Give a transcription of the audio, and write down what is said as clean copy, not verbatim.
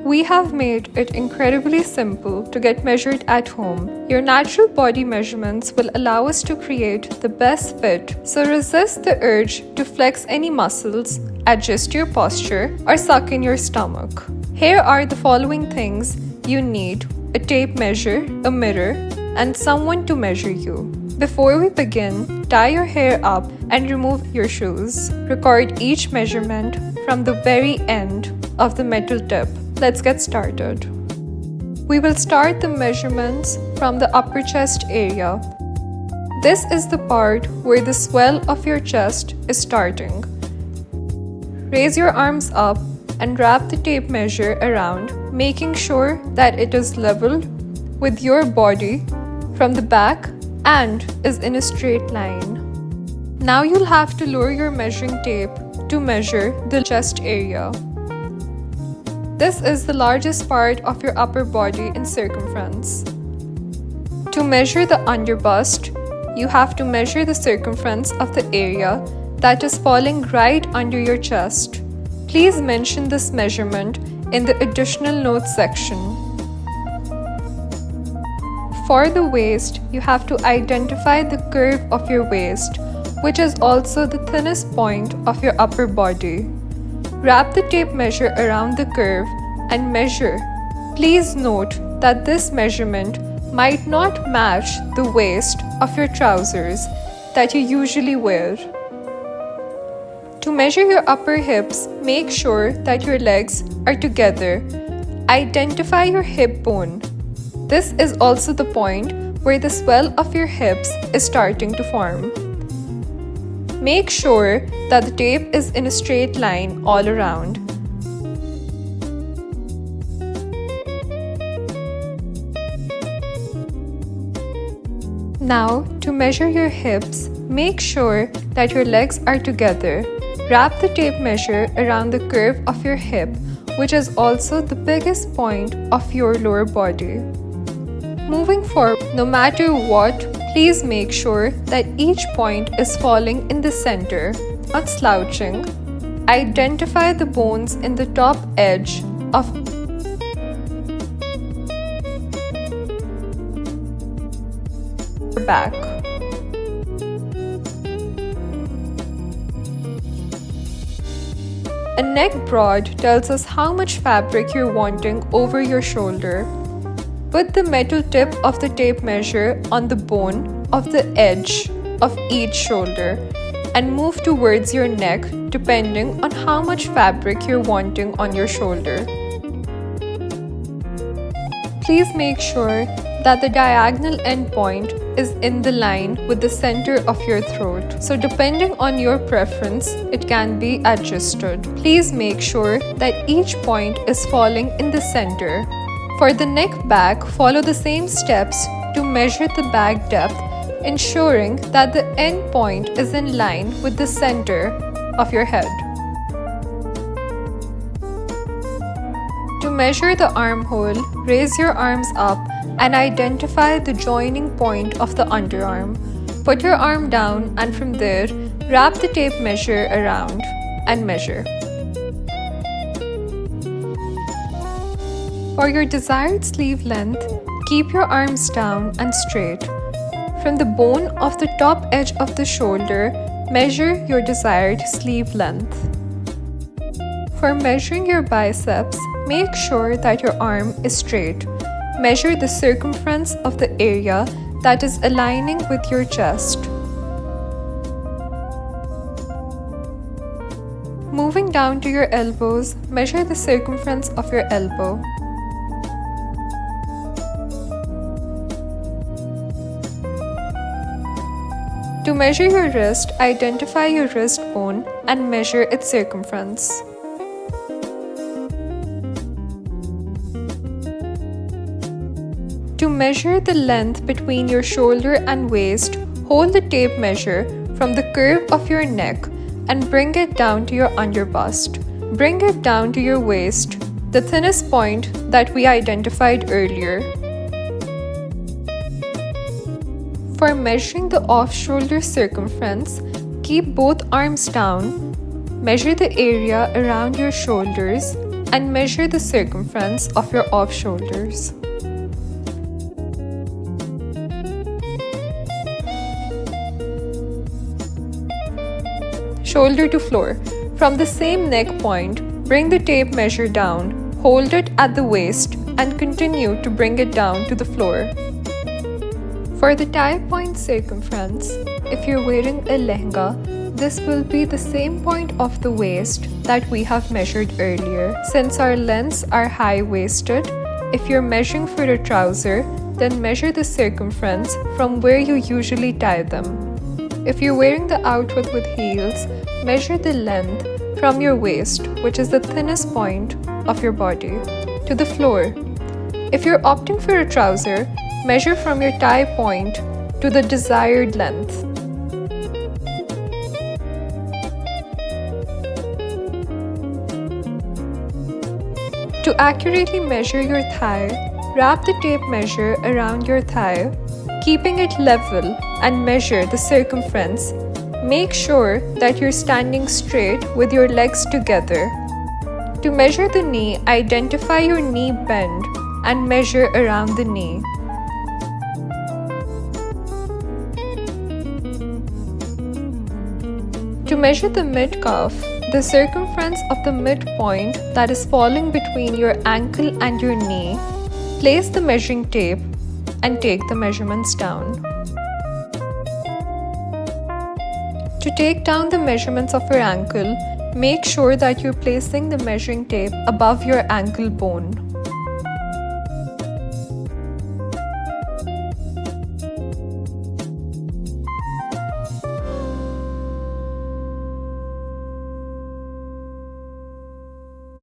We have made it incredibly simple to get measured at home. Your natural body measurements will allow us to create the best fit, so resist the urge to flex any muscles, adjust your posture, or suck in your stomach. Here are the following things you need: a tape measure, a mirror, and someone to measure you. Before we begin, tie your hair up and remove your shoes. Record each measurement from the very end of the metal tip. Let's get started. We will start the measurements from the upper chest area. This is the part where the swell of your chest is starting. Raise your arms up and wrap the tape measure around, making sure that it is level with your body from the back and is in a straight line. Now you'll have to lower your measuring tape to measure the chest area. This is the largest part of your upper body in circumference. To measure the underbust, you have to measure the circumference of the area that is falling right under your chest. Please mention this measurement in the additional notes section. For the waist, you have to identify the curve of your waist, which is also the thinnest point of your upper body. Wrap the tape measure around the curve and measure. Please note that this measurement might not match the waist of your trousers that you usually wear. To measure your upper hips, make sure that your legs are together. Identify your hip bone. This is also the point where the swell of your hips is starting to form. Make sure that the tape is in a straight line all around. Now, to measure your hips, make sure that your legs are together. Wrap the tape measure around the curve of your hip, which is also the biggest point of your lower body. Moving forward, no matter what, please make sure that each point is falling in the center, not slouching. Identify the bones in the top edge of your back. A neck broad tells us how much fabric you're wanting over your shoulder. Put the metal tip of the tape measure on the bone of the edge of each shoulder and move towards your neck depending on how much fabric you're wanting on your shoulder. Please make sure that the diagonal end point is in the line with the center of your throat. So depending on your preference, it can be adjusted. Please make sure that each point is falling in the center. For the neck back, follow the same steps to measure the back depth, ensuring that the end point is in line with the center of your head. To measure the armhole, raise your arms up and identify the joining point of the underarm. Put your arm down and from there, wrap the tape measure around and measure. For your desired sleeve length, keep your arms down and straight. From the bone of the top edge of the shoulder, measure your desired sleeve length. For measuring your biceps, make sure that your arm is straight. Measure the circumference of the area that is aligning with your chest. Moving down to your elbows, measure the circumference of your elbow. To measure your wrist, identify your wrist bone and measure its circumference. To measure the length between your shoulder and waist, hold the tape measure from the curve of your neck and bring it down to your underbust. Bring it down to your waist, the thinnest point that we identified earlier. For measuring the off-shoulder circumference, keep both arms down, measure the area around your shoulders, and measure the circumference of your off shoulders. Shoulder to floor. From the same neck point, bring the tape measure down, hold it at the waist, and continue to bring it down to the floor. For the tie point circumference, if you're wearing a lehenga, this will be the same point of the waist that we have measured earlier. Since our lengths are high-waisted, if you're measuring for a trouser, then measure the circumference from where you usually tie them. If you're wearing the outfit with heels, measure the length from your waist, which is the thinnest point of your body, to the floor. If you're opting for a trouser, measure from your tie point to the desired length. To accurately measure your thigh, wrap the tape measure around your thigh, keeping it level, and measure the circumference. Make sure that you're standing straight with your legs together. To measure the knee, identify your knee bend and measure around the knee. To measure the mid-calf, the circumference of the midpoint that is falling between your ankle and your knee, place the measuring tape and take the measurements down. To take down the measurements of your ankle, make sure that you're placing the measuring tape above your ankle bone.